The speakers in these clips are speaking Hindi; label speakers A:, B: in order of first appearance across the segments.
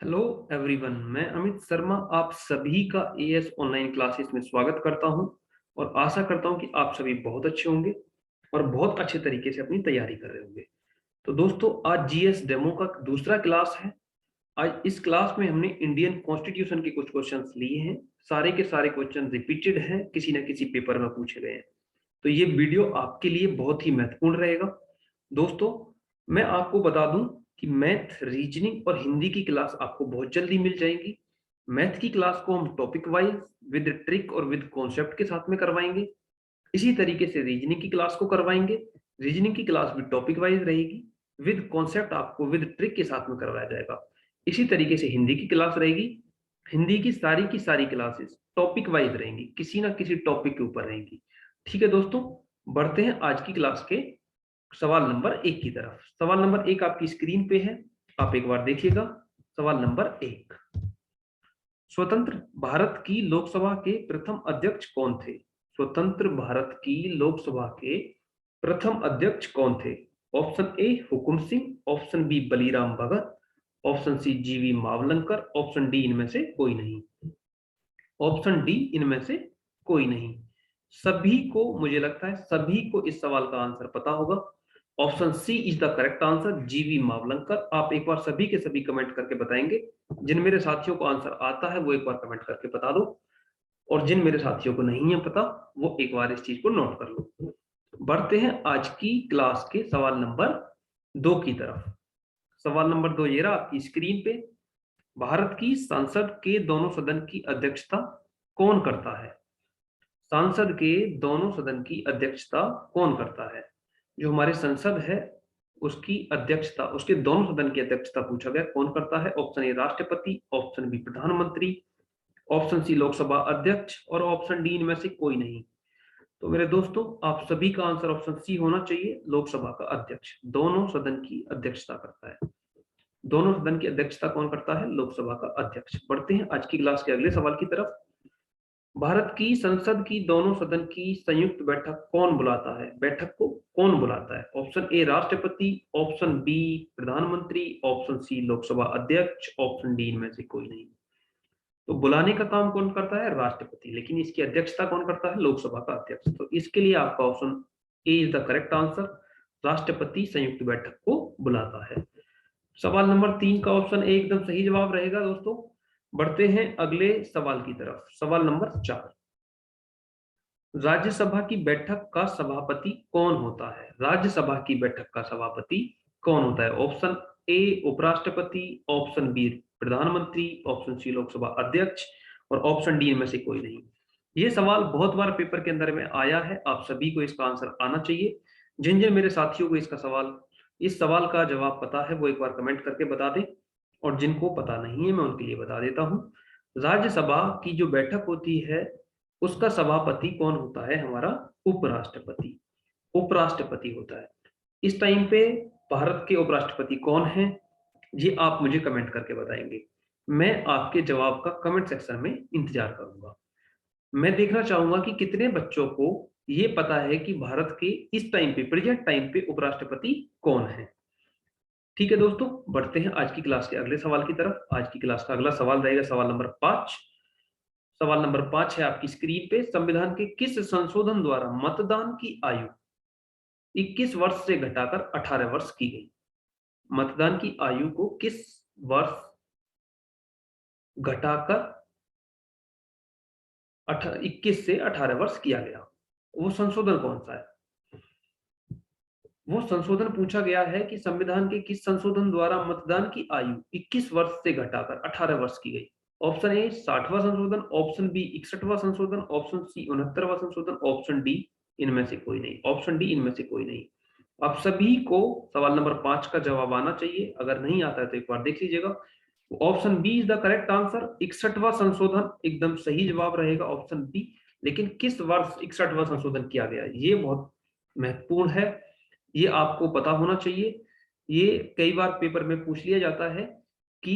A: हेलो एवरीवन, मैं अमित शर्मा आप सभी का एएस ऑनलाइन क्लासेस में स्वागत करता हूं और आशा करता हूं कि आप सभी बहुत अच्छे होंगे और बहुत अच्छे तरीके से अपनी तैयारी कर रहे होंगे। तो दोस्तों, आज जीएस डेमो का दूसरा क्लास है। आज इस क्लास में हमने इंडियन कॉन्स्टिट्यूशन के कुछ क्वेश्चंस लिए हैं। सारे के सारे क्वेश्चन रिपीटेड हैं, किसी न किसी पेपर में पूछे गए हैं। तो ये वीडियो आपके लिए बहुत ही महत्वपूर्ण रहेगा। दोस्तों, मैं आपको बता दूं कि मैथ, रीजनिंग और हिंदी की क्लास आपको बहुत जल्दी मिल जाएंगी। मैथ की क्लास को हम टॉपिक वाइज विद ट्रिक और विद कॉन्सेप्ट के साथ में करवाएंगे। इसी तरीके से रीजनिंग की क्लास को करवाएंगे। रीजनिंग की क्लास भी टॉपिक वाइज रहेगी, विद कॉन्सेप्ट आपको विद ट्रिक के साथ में करवाया जाएगा। इसी तरीके से हिंदी की क्लास रहेगी। हिंदी की सारी क्लासेस टॉपिक वाइज रहेंगी, किसी ना किसी टॉपिक के ऊपर रहेंगी। ठीक है दोस्तों, बढ़ते हैं आज की क्लास के सवाल नंबर 1 की तरफ। सवाल नंबर 1 आपकी स्क्रीन पे है, आप एक बार देखिएगा। सवाल नंबर 1, स्वतंत्र भारत की लोकसभा के प्रथम अध्यक्ष कौन थे? स्वतंत्र भारत की लोकसभा के प्रथम अध्यक्ष कौन थे? Option A Hukum Singh, option B Baliram Bhagat, option C GV Mavalankar, option D इनमें से कोई नहीं। ऑप्शन डी इनमें से कोई नहीं। सभी को, मुझे लगता है सभी को इस सवाल का आंसर पता होगा। Option C is the correct answer, GV Mavalankar. आप एक बार सभी के सभी कमेंट करके बताएंगे। जिन मेरे साथियों को आंसर आता है वो एक बार कमेंट करके बता दो, और जिन मेरे साथियों को नहीं है पता वो एक बार इस चीज को नोट कर लो। बढ़ते हैं आज की क्लास के सवाल नंबर 2 की तरफ। सवाल नंबर 2 ये रहा आपकी स्क्रीन पे। भारत की संसद के दोनों सदन की अध्यक्षता कौन करता है? संसद के दोनों सदन की अध्यक्षता कौन करता है? जो हमारे संसद है उसकी अध्यक्षता, उसके दोनों सदन की अध्यक्षता पूछा गया कौन करता है। ऑप्शन ए राष्ट्रपति, ऑप्शन बी प्रधानमंत्री, ऑप्शन सी लोकसभा अध्यक्ष और ऑप्शन डी इनमें से कोई नहीं। तो मेरे दोस्तों, आप सभी का आंसर ऑप्शन सी होना चाहिए, लोकसभा का अध्यक्ष दोनों सदन की अध्यक्षता करता है। दोनों सदन की अध्यक्षता कौन करता है? लोकसभा का अध्यक्ष। बढ़ते हैं आज की क्लास के अगले सवाल की तरफ। भारत की संसद की दोनों सदन की संयुक्त बैठक कौन बुलाता है? बैठक को कौन बुलाता है? ऑप्शन ए राष्ट्रपति, ऑप्शन बी प्रधानमंत्री, ऑप्शन सी लोकसभा अध्यक्ष, ऑप्शन डी इनमें से कोई नहीं। तो बुलाने का काम कौन करता है? राष्ट्रपति, लेकिन इसकी अध्यक्षता कौन करता है? लोकसभा का अध्यक्ष। तो इसके लिए आपका option A is the correct answer, राष्ट्रपति संयुक्त बैठक को बुलाता है। सवाल नंबर 3 का ऑप्शन ए एकदम सही जवाब रहेगा दोस्तों। बढ़ते हैं अगले सवाल की तरफ। सवाल नंबर 4, राज्यसभा की बैठक का सभापति कौन होता है? राज्यसभा की बैठक का सभापति कौन होता है? ऑप्शन ए उपराष्ट्रपति, ऑप्शन बी प्रधानमंत्री, ऑप्शन सी लोकसभा अध्यक्ष और ऑप्शन डी इनमें से कोई नहीं। ये सवाल बहुत बार पेपर के अंदर में आया है, आप सभी को इसका आंसर आना चाहिए। जिन जिन मेरे साथियों को इस सवाल का जवाब पता है वो एक बार कमेंट करके बता दें, और जिनको पता नहीं है मैं उनके लिए बता देता हूं। राज्यसभा की जो बैठक होती है उसका सभापति कौन होता है? हमारा उपराष्ट्रपति। उपराष्ट्रपति होता है। इस टाइम पे भारत के उपराष्ट्रपति कौन है, ये आप मुझे कमेंट करके बताएंगे। मैं आपके जवाब का कमेंट सेक्शन में इंतजार करूंगा। मैं देखना चाहूंगा कि कितने बच्चों को ये पता है कि भारत के इस टाइम पे, प्रेजेंट टाइम पे उपराष्ट्रपति कौन है। ठीक है दोस्तों, बढ़ते हैं आज की क्लास के अगले सवाल की तरफ। आज की क्लास का अगला सवाल रहेगा सवाल नंबर 5। सवाल नंबर 5 है आपकी स्क्रीन पे। संविधान के किस संशोधन द्वारा मतदान की आयु 21 वर्ष से घटाकर 18 वर्ष की गई? मतदान की आयु को किस वर्ष घटाकर 21 से 18 वर्ष किया गया? वो संशोधन कौन सा है? वो संशोधन पूछा गया है कि संविधान के किस संशोधन द्वारा मतदान की आयु 21 वर्ष से घटाकर 18 वर्ष की गई। ऑप्शन ए 60वां संशोधन, ऑप्शन बी 61वां संशोधन, ऑप्शन सी 69वां संशोधन, ऑप्शन डी इनमें से कोई नहीं। ऑप्शन डी इनमें से कोई नहीं। आप सभी को सवाल नंबर 5 का जवाब आना चाहिए। अगर नहीं आता है तो एक बार देख लीजिएगा। Option B is the correct answer, 61वां संशोधन एकदम सही जवाब रहेगा, ऑप्शन बी। लेकिन किस वर्ष 61वां संशोधन किया गया, ये बहुत महत्वपूर्ण है, ये आपको पता होना चाहिए। ये कई बार पेपर में पूछ लिया जाता है कि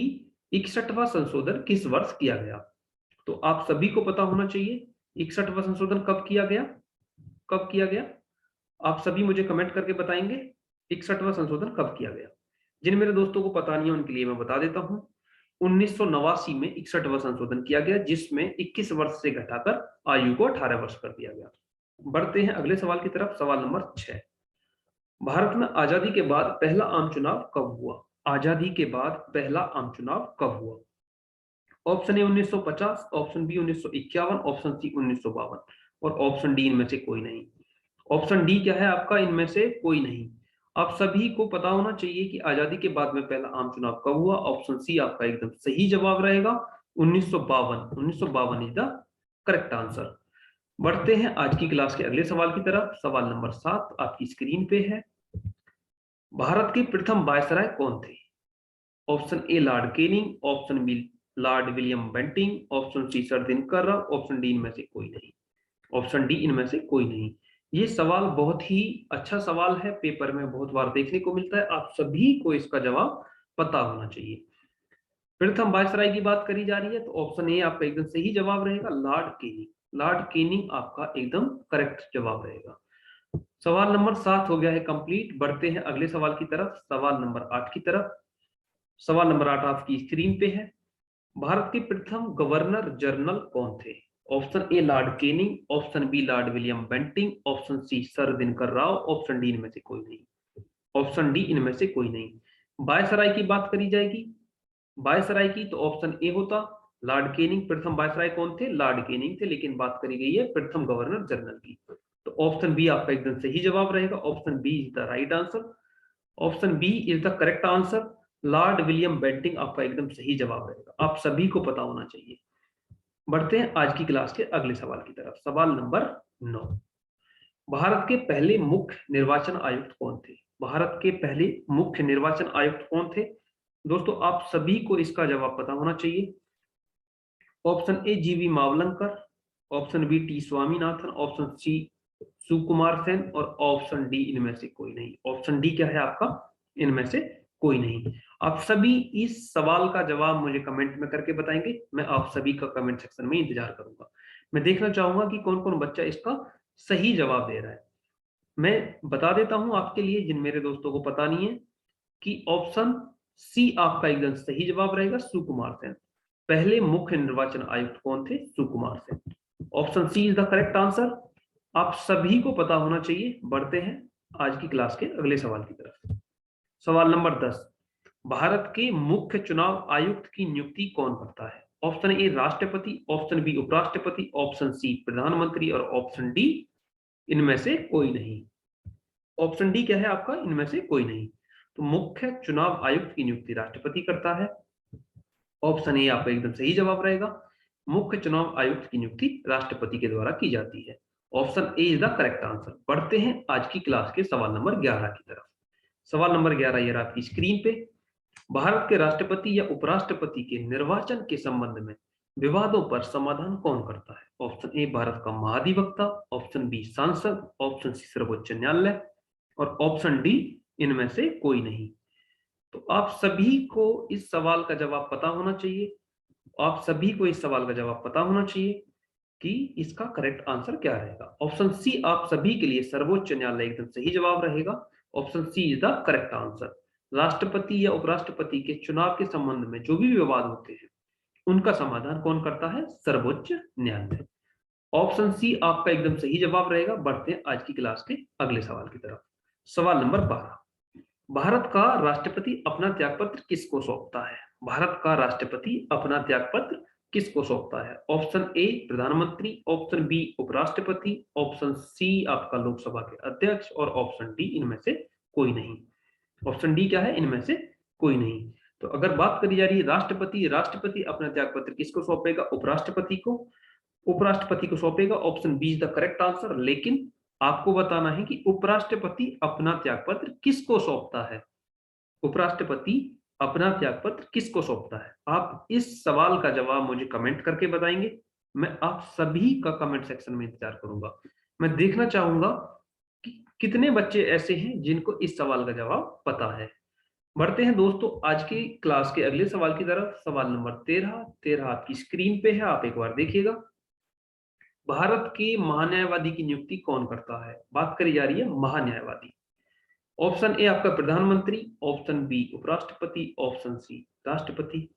A: 61वां संशोधन किस वर्ष किया गया। तो आप सभी को पता होना चाहिए 61वां संशोधन कब किया गया, कब किया गया। आप सभी मुझे कमेंट करके बताएंगे 61वां संशोधन कब किया गया। जिन मेरे दोस्तों को पता नहीं है उनके लिए मैं बता देता हूं। 1989 में 61वां संशोधन किया गया, जिसमें 21 वर्ष से घटाकर आयु को 18 वर्ष कर दिया गया। बढ़ते हैं अगले सवाल की तरफ, सवाल नंबर 6। भारत में आजादी के बाद पहला आम चुनाव कब हुआ? आजादी के बाद पहला आम चुनाव कब हुआ? Option A 1950, option B 1951, option C 1952 और ऑप्शन डी इनमें से कोई नहीं। ऑप्शन डी क्या है आपका? इनमें से कोई नहीं। आप सभी को पता होना चाहिए कि आजादी के बाद में पहला आम चुनाव कब हुआ। ऑप्शन सी आपका एकदम सही जवाब रहेगा, 1952। 1952 इज द करेक्ट आंसर। बढ़ते हैं आज की क्लास के अगले सवाल की तरफ, सवाल नंबर 7 आपकी स्क्रीन पे है। भारत के प्रथम वायसराय कौन थे? Option A Lord Canning, option B Lord William Bentinck, option C sir Dinkar Rao, option D इनमें से कोई नहीं। ऑप्शन डी इनमें से कोई नहीं। ये सवाल बहुत ही अच्छा सवाल है, पेपर में बहुत बार देखने को मिलता है, आप सभी को इसका जवाब पता होना चाहिए। प्रथम वायसराय की बात करी जा रही है तो ऑप्शन ए आपका एकदम सही जवाब रहेगा, लॉर्ड केनिंग। लॉर्ड केनिंग आपका एकदम करेक्ट जवाब रहेगा। सवाल नंबर 7 हो गया है कंप्लीट। बढ़ते हैं अगले सवाल की तरफ, सवाल नंबर 8 की तरफ। सवाल नंबर 8 आपकी स्क्रीन पे है। भारत के प्रथम गवर्नर जनरल कौन थे? Option A Lord Canning, option B Lord William Bentinck, option C sir Dinkar Rao, option D इनमें से कोई नहीं। ऑप्शन डी इनमें से कोई नहीं। वायसराय की बात करी जाएगी, वायसराय की, तो ऑप्शन ए होता लॉर्ड केनिंग। प्रथम वायसराय कौन थे? लॉर्ड केनिंग थे, लेकिन बात करी गई है प्रथम गवर्नर जनरल की, तो ऑप्शन बी आपका एकदम सही जवाब रहेगा। Option B is the right answer. Option B is the correct answer. Lord William Bentinck आपका एकदम सही जवाब रहेगा, आप सभी को पता होना चाहिए। बढ़ते हैं आज की क्लास के अगले सवाल की तरफ, सवाल नंबर 9। भारत के पहले मुख्य निर्वाचन आयुक्त कौन थे? भारत के पहले मुख्य निर्वाचन आयुक्त कौन थे? दोस्तों आप सभी को इसका जवाब पता होना चाहिए। Option A G V Mavalankar, option B T Swaminathan, option C Sukumar Sen और ऑप्शन डी इनमें से कोई नहीं। ऑप्शन डी क्या है आपका? इनमें से कोई नहीं। आप सभी इस सवाल का जवाब मुझे कमेंट में करके बताएंगे, मैं आप सभी का कमेंट सेक्शन में इंतजार करूंगा। मैं देखना चाहूंगा कि कौन कौन बच्चा इसका सही जवाब दे रहा है। मैं बता देता हूं आपके लिए, जिन मेरे दोस्तों को पता नहीं है, कि ऑप्शन सी आपका एकदम सही जवाब रहेगा, सुकुमार सेन। पहले मुख्य निर्वाचन आयुक्त कौन थे? Sukumar Sen. Option C is the correct answer, आप सभी को पता होना चाहिए। बढ़ते हैं आज की क्लास के अगले सवाल की तरफ, सवाल नंबर 10। भारत के मुख्य चुनाव आयुक्त की नियुक्ति कौन करता है? ऑप्शन ए राष्ट्रपति, ऑप्शन बी उपराष्ट्रपति, ऑप्शन सी प्रधानमंत्री और ऑप्शन डी इनमें से कोई नहीं। ऑप्शन डी क्या है आपका? इनमें से कोई नहीं। तो मुख्य चुनाव आयुक्त की नियुक्ति राष्ट्रपति करता है। ऑप्शन ए आपका एकदम सही जवाब रहेगा, मुख्य चुनाव आयुक्त की नियुक्ति राष्ट्रपति के द्वारा की जाती है। Option A is the correct answer. बढ़ते हैं आज की क्लास के सवाल नंबर 11 की तरफ। सवाल नंबर 11 ये आपकी स्क्रीन पे। भारत के राष्ट्रपति या उपराष्ट्रपति के निर्वाचन के संबंध में विवादों पर समाधान कौन करता है? ऑप्शन ए भारत का महाधिवक्ता, ऑप्शन बी सांसद, ऑप्शन सी सर्वोच्च न्यायालय और ऑप्शन डी इनमें से कोई नहीं। तो आप सभी को इस सवाल का जवाब पता होना चाहिए। आप सभी को इस सवाल का जवाब पता होना चाहिए कि इसका करेक्ट आंसर क्या रहेगा। ऑप्शन सी आप सभी के लिए सर्वोच्च न्यायालय एकदम सही जवाब रहेगा। Option C is the correct answer. राष्ट्रपति या उपराष्ट्रपति के चुनाव के संबंध में जो भी विवाद होते हैं उनका समाधान कौन करता है? सर्वोच्च न्यायालय। ऑप्शन सी आपका एकदम सही जवाब रहेगा। बढ़ते हैं आज की क्लास के अगले सवाल की तरफ, सवाल नंबर 12। भारत का राष्ट्रपति अपना त्यागपत्र किसको सौंपता है? भारत का राष्ट्रपति अपना त्यागपत्र किसको सौंपता है? ऑप्शन ए प्रधानमंत्री, ऑप्शन बी उपराष्ट्रपति, ऑप्शन सी आपका लोकसभा के अध्यक्ष और ऑप्शन डी इनमें से कोई नहीं। ऑप्शन डी क्या है? इनमें से कोई नहीं। तो अगर बात करी जा रही है राष्ट्रपति, राष्ट्रपति अपना त्यागपत्र किसको सौंपेगा? उपराष्ट्रपति को। उपराष्ट्रपति को सौंपेगा। Option B is the correct answer. लेकिन आपको बताना है कि उपराष्ट्रपति अपना त्यागपत्र किसको सौंपता है? उपराष्ट्रपति अपना त्यागपत्र किसको सौंपता है? आप इस सवाल का जवाब मुझे कमेंट करके बताएंगे, मैं आप सभी का कमेंट सेक्शन में इंतजार करूंगा। मैं देखना चाहूंगा कि कितने बच्चे ऐसे हैं जिनको इस सवाल का जवाब पता है। बढ़ते हैं दोस्तों आज की क्लास के अगले सवाल की तरफ, सवाल नंबर 13 आपकी स्क्रीन पे है, आप एक बार देखिएगा। भारत के महान्यायवादी की नियुक्ति कौन करता है? बात करी जा रही है महान्यायवादी। ऑप्शन ए आपका प्रधानमंत्री, ऑप्शन बी उपराष्ट्रपति, ऑप्शन सी राष्ट्रपति।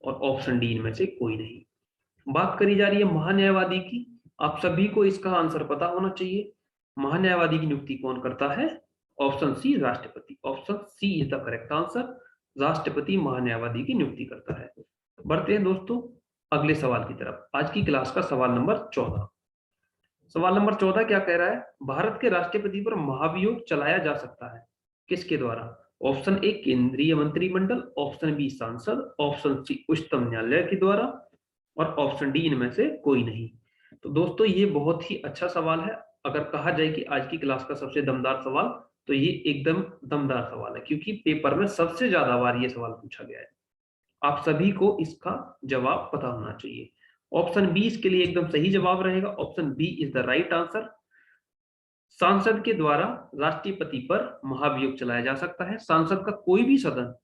A: और ऑप्शन डी इनमें से कोई नहीं। बात करी जा रही है महान्यायवादी की। आप सभी को इसका आंसर पता होना चाहिए। महान्यायवादी की नियुक्ति कौन करता है? ऑप्शन सी राष्ट्रपति। Option C is the correct answer. राष्ट्रपति महान्यायवादी की नियुक्ति करता है। बढ़ते हैं दोस्तों अगले सवाल की तरफ। आज की क्लास का सवाल नंबर 14। सवाल नंबर 14 क्या कह रहा है? भारत के राष्ट्रपति पर महाभियोग चलाया जा सकता है, किसके द्वारा? ऑप्शन ए केंद्रीय मंत्रिमंडल, ऑप्शन बी सांसद, ऑप्शन सी उच्चतम न्यायालय के द्वारा और ऑप्शन डी इनमें से कोई नहीं। तो दोस्तों ये बहुत ही अच्छा सवाल है। अगर कहा जाए कि आज की क्लास का सबसे दमदार सवाल, तो ये एकदम दमदार सवाल है, क्योंकि पेपर में सबसे ज्यादा बार ये सवाल पूछा गया है। आप सभी को इसका जवाब पता होना चाहिए। ऑप्शन बी इसके लिए एकदम सही जवाब रहेगा। Option B is the right answer. सांसद के द्वारा राष्ट्रपति पर महाभियोग चलाया जा सकता है। सांसद का कोई भी सदन,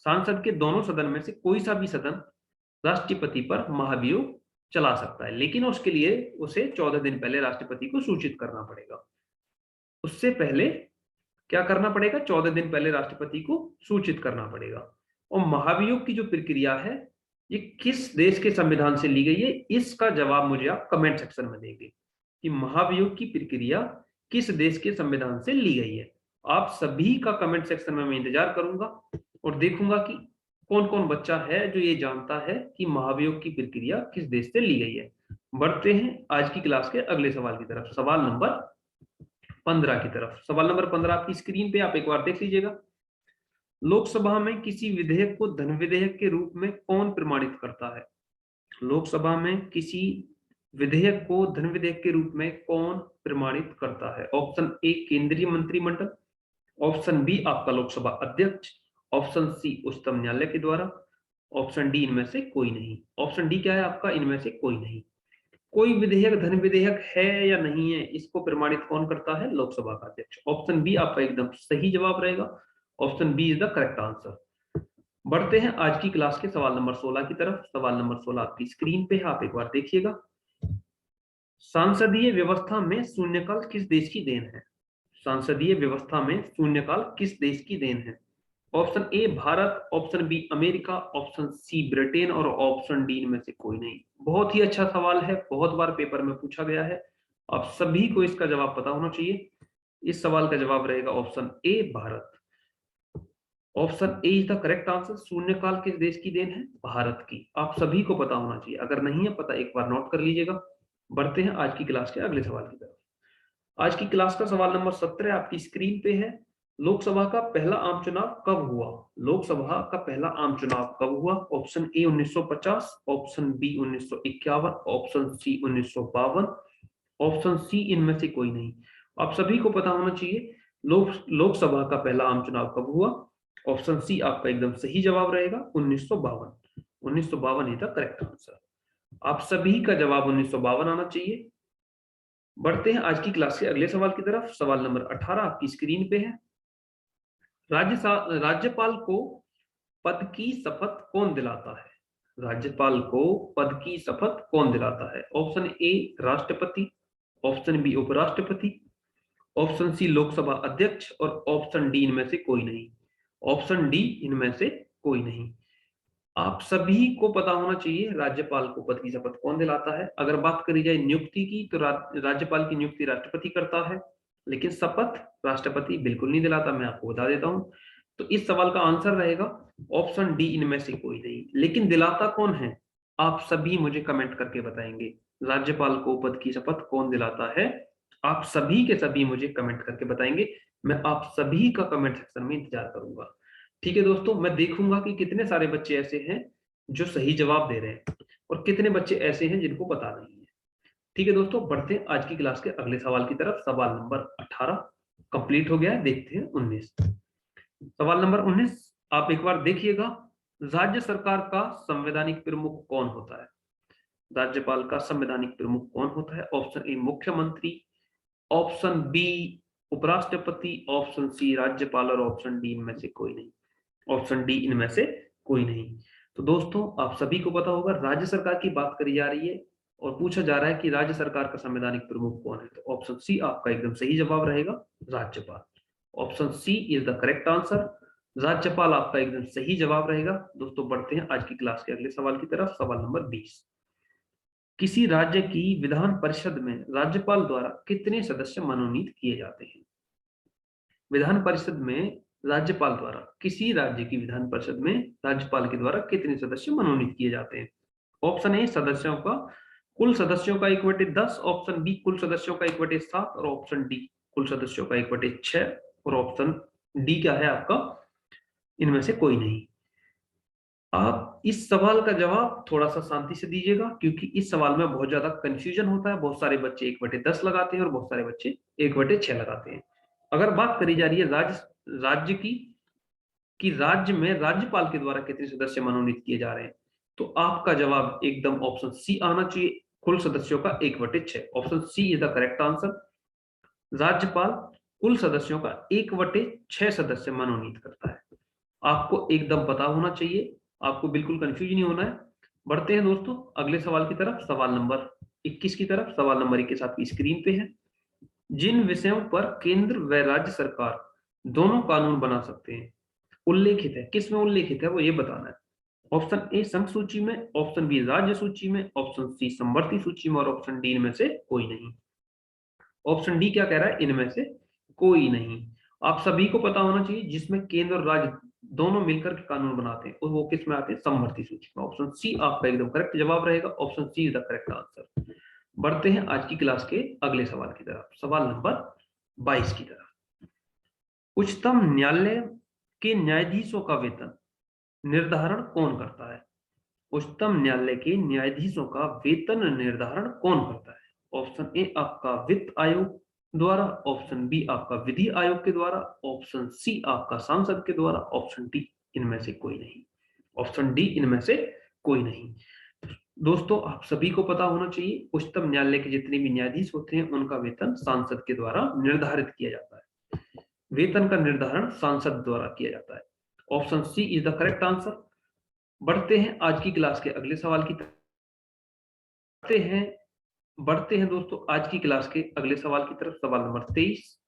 A: सांसद के दोनों सदन में से कोई सा भी सदन राष्ट्रपति पर महाभियोग चला सकता है, लेकिन उसके लिए उसे 14 दिन पहले राष्ट्रपति को सूचित करना पड़ेगा। उससे पहले क्या करना पड़ेगा? 14 दिन पहले राष्ट्रपति को सूचित करना पड़ेगा। और महाभियोग की जो प्रक्रिया है ये किस देश के संविधान से ली गई है, इसका जवाब मुझे आप कमेंट सेक्शन में देंगे कि महाभियोग की प्रक्रिया किस देश के संविधान से ली गई है। आप सभी का कमेंट सेक्शन में मैं इंतजार करूंगा और देखूंगा कि कौन कौन बच्चा है जो ये जानता है कि महाभियोग की प्रक्रिया किस देश से ली गई है। बढ़ते हैं आज की क्लास के अगले सवाल की तरफ, सवाल नंबर 15 की तरफ। सवाल नंबर 15 आपकी स्क्रीन पे आप एक बार देख लीजिएगा। लोकसभा में किसी विधेयक को धन विधेयक के रूप में कौन प्रमाणित करता है? लोकसभा में किसी विधेयक को धन विधेयक के रूप में कौन प्रमाणित करता है? ऑप्शन ए केंद्रीय मंत्रिमंडल, ऑप्शन बी आपका लोकसभा अध्यक्ष, ऑप्शन सी उच्चतम न्यायालय के द्वारा, ऑप्शन डी इनमें से कोई नहीं। ऑप्शन डी क्या है आपका? इनमें से कोई नहीं। कोई विधेयक धन विधेयक है या नहीं है, इसको प्रमाणित कौन करता है? लोकसभा का अध्यक्ष। ऑप्शन बी आपका एकदम सही जवाब रहेगा। Option B is the correct answer. बढ़ते हैं आज की क्लास के सवाल नंबर 16 की तरफ। सवाल नंबर 16 आपकी स्क्रीन पे है, आप एक बार देखिएगा। संसदीय व्यवस्था में शून्यकाल किस देश की देन है? संसदीय व्यवस्था में शून्यकाल किस देश की देन है? Option A Bharat, option B America, option C Britain और ऑप्शन डी इनमें से कोई नहीं। बहुत ही अच्छा सवाल है, बहुत बार पेपर में पूछा गया है। आप सभी को इसका जवाब पता होना चाहिए। इस सवाल का जवाब रहेगा option A Bharat. Option A is the correct answer. शून्यकाल किस देश की देन है? भारत की। आप सभी को पता होना चाहिए, अगर नहीं है पता एक बार नोट कर लीजिएगा। बढ़ते हैं आज की क्लास के अगले सवाल की तरफ। आज की क्लास का सवाल नंबर 17 आपकी स्क्रीन पे है। लोकसभा का पहला आम चुनाव कब हुआ? लोकसभा का पहला आम चुनाव कब हुआ? Option A 1950, option B 1951, option C 1952, option C इनमें से कोई नहीं। आप सभी को पता होना चाहिए लोकसभा का पहला आम चुनाव कब हुआ। ऑप्शन सी आपका एकदम सही जवाब रहेगा 1952। 1952 इज द करेक्ट आंसर। आप सभी का जवाब 1952 आना चाहिए। बढ़ते हैं आज की क्लास के अगले सवाल की तरफ। सवाल नंबर 18 आपकी स्क्रीन पे है। राज्यपाल को पद की शपथ कौन दिलाता है? राज्यपाल को पद की शपथ कौन दिलाता है? ऑप्शन ए राष्ट्रपति, ऑप्शन बी उपराष्ट्रपति, ऑप्शन सी लोकसभा अध्यक्ष और ऑप्शन डी इनमें से कोई नहीं। ऑप्शन डी इनमें से कोई नहीं। आप सभी को पता होना चाहिए राज्यपाल को पद की शपथ कौन दिलाता है। अगर बात करी जाए नियुक्ति की, तो राज्यपाल की नियुक्ति राष्ट्रपति करता है, लेकिन शपथ राष्ट्रपति बिल्कुल नहीं दिलाता, मैं आपको बता देता हूं। तो इस सवाल का आंसर रहेगा ऑप्शन डी इनमें से कोई नहीं। लेकिन दिलाता कौन है? आप सभी मुझे कमेंट करके बताएंगे राज्यपाल को पद की शपथ कौन दिलाता है। आप सभी के सभी मुझे कमेंट करके बताएंगे। मैं आप सभी का कमेंट सेक्शन में इंतजार करूंगा। ठीक है दोस्तों, मैं देखूंगा कि कितने सारे बच्चे ऐसे हैं जो सही जवाब दे रहे हैं और कितने बच्चे ऐसे हैं जिनको पता नहीं है। ठीक है दोस्तों, बढ़ते हैं आज की क्लास के अगले सवाल की तरफ। सवाल नंबर 18 कंप्लीट हो गया है। देखते हैं 19। सवाल नंबर 19 आप एक बार देखिएगा। राज्य सरकार का संवैधानिक प्रमुख कौन होता है? राज्यपाल का संवैधानिक प्रमुख कौन होता है? ऑप्शन ए मुख्यमंत्री, ऑप्शन बी उपराष्ट्रपति, ऑप्शन सी राज्यपाल और ऑप्शन डी इनमें से कोई नहीं। ऑप्शन डी इनमें से कोई नहीं। तो दोस्तों आप सभी को पता होगा राज्य सरकार की बात करी जा रही है और पूछा जा रहा है कि राज्य सरकार का संवैधानिक प्रमुख कौन है। तो ऑप्शन सी आपका एकदम सही जवाब रहेगा राज्यपाल। Option C is the correct answer. राज्यपाल आपका एकदम सही जवाब रहेगा। दोस्तों बढ़ते हैं आज की क्लास के अगले सवाल की तरफ। सवाल नंबर 20। किसी राज्य की विधान परिषद में राज्यपाल द्वारा कितने सदस्य मनोनीत किए जाते हैं? विधान परिषद में राज्यपाल द्वारा, किसी राज्य की विधान परिषद में राज्यपाल के द्वारा कितने सदस्य मनोनीत किए जाते हैं? ऑप्शन ए सदस्यों का कुल सदस्यों का 1/10, ऑप्शन बी कुल सदस्यों का 1/7 और ऑप्शन डी कुल सदस्यों का 1/6 और ऑप्शन डी क्या है आपका? इनमें से कोई नहीं। आप इस सवाल का जवाब थोड़ा सा शांति से दीजिएगा, क्योंकि इस सवाल में बहुत ज्यादा कंफ्यूजन होता है। बहुत सारे बच्चे 1/10 लगाते हैं और बहुत सारे बच्चे 1/6 लगाते हैं। अगर बात करी जा रही है राज्य की कि राज्य में राज्यपाल के द्वारा कितने सदस्य मनोनीत किए जा रहे हैं, तो आपका जवाब एकदम ऑप्शन सी आना चाहिए, कुल सदस्यों का 1/6। Option C is the correct answer. राज्यपाल कुल सदस्यों का 1/6 सदस्य मनोनीत करता है। आपको एकदम पता होना चाहिए, आपको बिल्कुल कंफ्यूज नहीं होना है। बढ़ते हैं दोस्तों अगले सवाल की तरफ, सवाल नंबर 21 की तरफ। सवाल नंबर 21 आपकी स्क्रीन पे है। जिन विषयों पर केंद्र व राज्य सरकार दोनों कानून बना सकते हैं उल्लेखित है, किस में उल्लेखित है वो ये बताना है। ऑप्शन ए संघ सूची में, ऑप्शन बी राज्य सूची में, ऑप्शन सी समवर्ती सूची में और ऑप्शन डी इनमें से कोई नहीं। ऑप्शन डी क्या कह रहा है? इनमें से कोई नहीं। आप सभी को पता होना चाहिए जिसमें केंद्र और राज्य दोनों मिलकर के कानून बनाते हैं और वो किस में आते हैं? समवर्ती सूची में। ऑप्शन सी आपका एकदम करेक्ट जवाब रहेगा। Option C is the correct answer. बढ़ते हैं आज की क्लास के अगले सवाल की तरफ, सवाल नंबर 22 की तरफ। उच्चतम न्यायालय के न्यायाधीशों का वेतन निर्धारण कौन करता है? उच्चतम न्यायालय के न्यायाधीशों का वेतन निर्धारण कौन करता है? ऑप्शन ए आपका वित्त आयोग द्वारा, ऑप्शन बी आपका विधि आयोग के द्वारा, ऑप्शन सी आपका सांसद के द्वारा, ऑप्शन डी इनमें से कोई नहीं। ऑप्शन डी इनमें से कोई नहीं। दोस्तों आप सभी को पता होना चाहिए उच्चतम न्यायालय के जितने भी न्यायाधीश होते हैं उनका वेतन सांसद के द्वारा निर्धारित किया जाता है। वेतन का निर्धारण सांसद द्वारा किया जाता है। Option C is the correct answer. बढ़ते हैं आज की क्लास के अगले सवाल की तरफ। बढ़ते हैं दोस्तों आज की क्लास के अगले सवाल की तरफ। सवाल नंबर 23।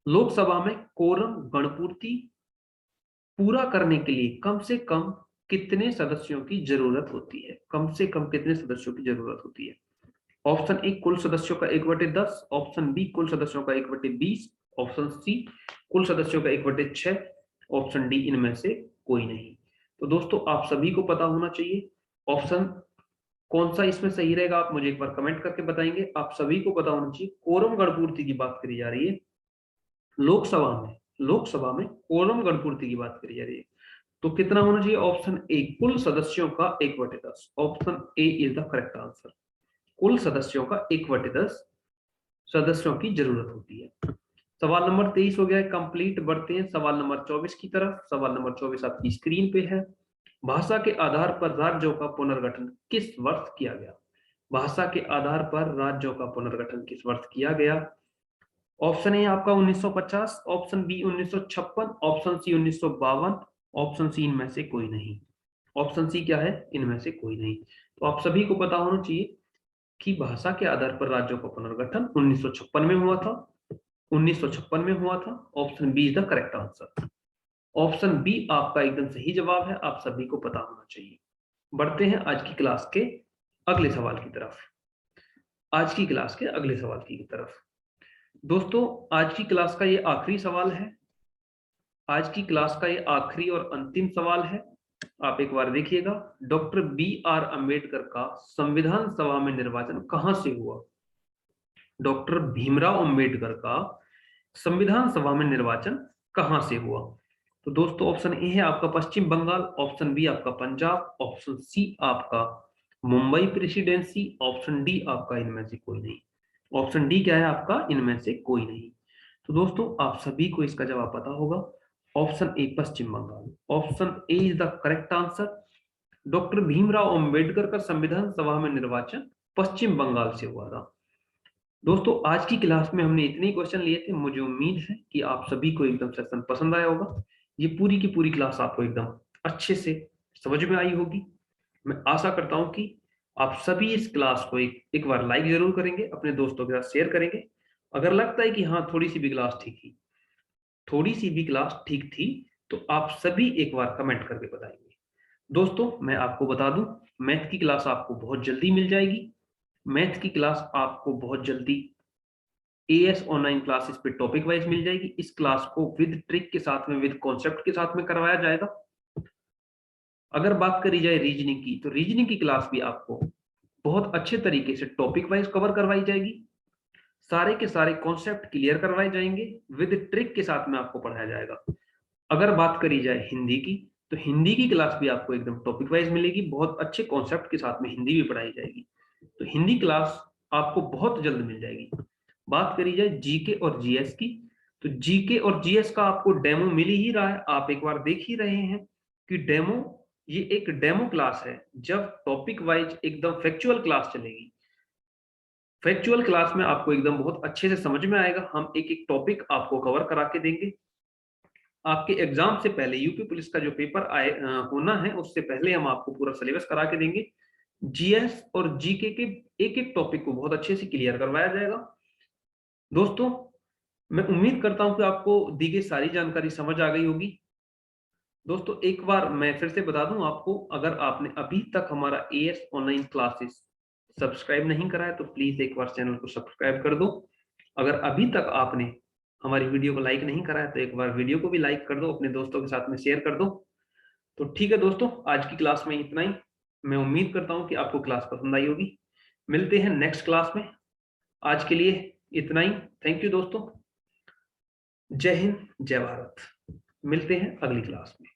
A: लोकसभा में कोरम गणपूर्ति पूरा करने के लिए कम से कम कितने सदस्यों की जरूरत होती है? कम से कम कितने सदस्यों की जरूरत होती है? ऑप्शन ए कुल सदस्यों का 1/10, ऑप्शन बी कुल सदस्यों का 1/20, ऑप्शन सी कुल सदस्यों का 1/6, ऑप्शन डी इनमें से कोई नहीं। तो दोस्तों आप सभी को पता होना चाहिए ऑप्शन कौन सा इसमें सही रहेगा, आप मुझे एक बार कमेंट करके बताएंगे। आप सभी को पता होना चाहिए कोरम गणपूर्ति की बात करी जा रही है लोकसभा में कोरम गणपूर्ति की बात करी जा रही है, तो कितना होना चाहिए? ऑप्शन ए कुल सदस्यों का 1/10। Option A is the correct answer. कुल सदस्यों का 1/10 सदस्यों की जरूरत होती है। सवाल नंबर 23 हो गया है कंप्लीट। बढ़ते हैं सवाल नंबर 24 की तरफ। सवाल नंबर 24 आपकी स्क्रीन पे है। भाषा के आधार पर राज्यों का पुनर्गठन किस वर्ष किया गया? भाषा के आधार पर राज्यों का पुनर्गठन किस वर्ष किया गया? ऑप्शन ए आपका 1950, option B 1956, option C 1952, option C इनमें से कोई नहीं। ऑप्शन सी क्या है? इनमें से कोई नहीं। तो आप सभी को पता होना चाहिए कि भाषा के आधार पर राज्यों का पुनर्गठन 1956 में हुआ था। 1956 में हुआ था। Option B is the correct answer. Option B आपका एकदम सही जवाब है, आप सभी को पता होना चाहिए। बढ़ते हैं आज की क्लास के अगले सवाल की तरफ। आज की क्लास के अगले सवाल की तरफ दोस्तों आज की क्लास का ये आखिरी सवाल है। आज की क्लास का ये आखिरी और अंतिम सवाल है। आप एक बार देखिएगा। डॉक्टर BR अम्बेडकर का संविधान सभा में निर्वाचन कहां से हुआ? डॉक्टर भीमराव अंबेडकर का संविधान सभा में निर्वाचन कहां से हुआ? तो दोस्तों ऑप्शन ए है आपका पश्चिम बंगाल, ऑप्शन बी आपका पंजाब, ऑप्शन सी आपका मुंबई प्रेसिडेंसी, ऑप्शन डी आपका इनमें से कोई नहीं। ऑप्शन डी क्या है आपका? इनमें से कोई नहीं। तो दोस्तों आप सभी को इसका जवाब पता होगा। Option A Paschim Bangal, option A is the correct answer. Doctor Bhimrao Ambedkar का संविधान सभा में निर्वाचन पश्चिम बंगाल से हुआ था। दोस्तों आज की क्लास में हमने इतने क्वेश्चन लिए थे। मुझे उम्मीद है कि आप सभी को एकदम सेशन पसंद आया होगा। ये पूरी की पूरी क्लास आपको एकदम अच्छे से समझ में आई होगी। मैं आशा करता हूं कि आप सभी इस क्लास को एक बार लाइक जरूर करेंगे, अपने दोस्तों के साथ शेयर करेंगे। अगर लगता है कि हाँ थोड़ी सी भी क्लास ठीक थी तो आप सभी एक बार कमेंट करके बताएंगे। दोस्तों मैं आपको बता दूं, मैथ की क्लास आपको बहुत जल्दी मिल जाएगी। मैथ की क्लास आपको बहुत जल्दी एएस ऑनलाइन क्लासेस पे टॉपिक वाइज मिल जाएगी। इस क्लास को विद ट्रिक के साथ में, विद कॉन्सेप्ट के साथ में करवाया जाएगा। अगर बात करी जाए रीजनिंग की, तो रीजनिंग की क्लास भी आपको बहुत अच्छे तरीके से टॉपिक वाइज कवर करवाई जाएगी। सारे के सारे कॉन्सेप्ट क्लियर करवाए जाएंगे, विद ट्रिक के साथ में आपको पढ़ाया जाएगा। अगर बात करी जाए हिंदी की, तो हिंदी की क्लास भी आपको एकदम टॉपिक वाइज मिलेगी, बहुत अच्छे कॉन्सेप्ट के साथ में हिंदी भी पढ़ाई जाएगी। तो हिंदी क्लास आपको बहुत जल्द मिल जाएगी। बात करी जाए जीके और जीएस की, तो जीके और जीएस का आपको डेमो मिल ही रहा है, आप एक बार देख ही रहे हैं कि डेमो, ये एक डेमो क्लास है। जब टॉपिक वाइज एकदम फैक्चुअल क्लास चलेगी, फैक्चुअल क्लास में आपको एकदम बहुत अच्छे से समझ में आएगा। हम एक एक टॉपिक आपको कवर करा के देंगे। आपके एग्जाम से पहले यूपी पुलिस का जो पेपर होना है, उससे पहले हम आपको पूरा सिलेबस करा के देंगे। जीएस और जीके के एक एक टॉपिक को बहुत अच्छे से क्लियर करवाया जाएगा। दोस्तों मैं उम्मीद करता हूं कि आपको दी गई सारी जानकारी समझ आ गई होगी। दोस्तों एक बार मैं फिर से बता दूं आपको, अगर आपने अभी तक हमारा एएस ऑनलाइन क्लासेस सब्सक्राइब नहीं करा है तो प्लीज एक बार चैनल को सब्सक्राइब कर दो। अगर अभी तक आपने हमारी वीडियो को लाइक नहीं करा है तो एक बार वीडियो को भी लाइक कर दो, अपने दोस्तों के साथ में शेयर कर दो। तो ठीक है दोस्तों, आज की क्लास में इतना ही। मैं उम्मीद करता हूं कि आपको क्लास पसंद आई होगी। मिलते हैं नेक्स्ट क्लास में। आज के लिए इतना ही। थैंक यू दोस्तों। जय हिंद, जय भारत। मिलते हैं अगली क्लास में।